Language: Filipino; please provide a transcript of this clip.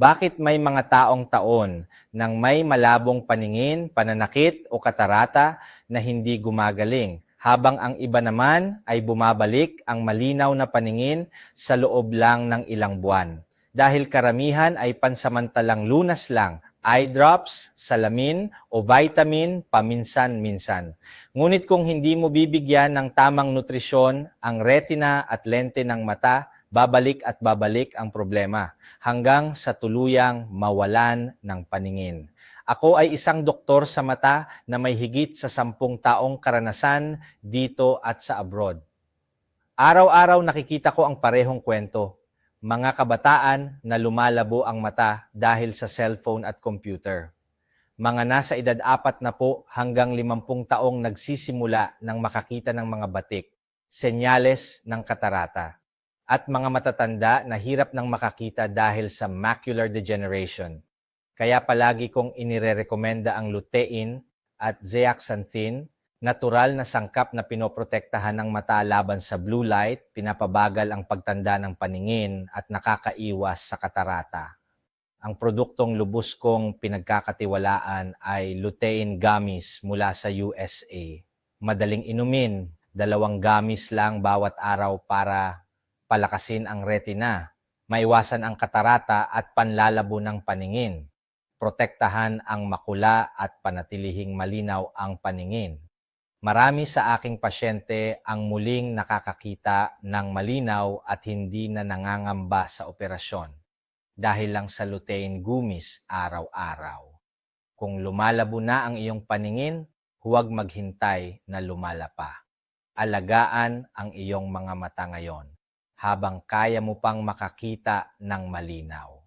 Bakit may mga taong taon nang may malabong paningin, pananakit o katarata na hindi gumagaling, habang ang iba naman ay bumabalik ang malinaw na paningin sa loob lang ng ilang buwan? Dahil karamihan ay pansamantalang lunas lang, eye drops, salamin o vitamin paminsan-minsan. Ngunit kung hindi mo bibigyan ng tamang nutrisyon ang retina at lente ng mata, babalik at babalik ang problema hanggang sa tuluyang mawalan ng paningin. Ako ay isang doktor sa mata na may higit sa 10 taong karanasan dito at sa abroad. Araw-araw nakikita ko ang parehong kwento. Mga kabataan na lumalabo ang mata dahil sa cellphone at computer. Mga nasa edad 40 hanggang 50 taong nagsisimula ng makakita ng mga batik, senyales ng katarata. At mga matatanda na hirap ng makakita dahil sa macular degeneration. Kaya palagi kong inirerekomenda ang lutein at zeaxanthin, natural na sangkap na pinoprotektahan ng mata laban sa blue light, pinapabagal ang pagtanda ng paningin at nakakaiwas sa katarata. Ang produktong lubos kong pinagkakatiwalaan ay lutein gummies mula sa USA. Madaling inumin, 2 gummies lang bawat araw para palakasin ang retina, maiwasan ang katarata at panlalabo ng paningin, protektahan ang makula at panatilihing malinaw ang paningin. Marami sa aking pasyente ang muling nakakakita ng malinaw at hindi na nangangamba sa operasyon dahil lang sa lutein gummies araw-araw. Kung lumalabo na ang iyong paningin, huwag maghintay na lumala pa. Alagaan ang iyong mga mata ngayon habang kaya mo pang makakita ng malinaw.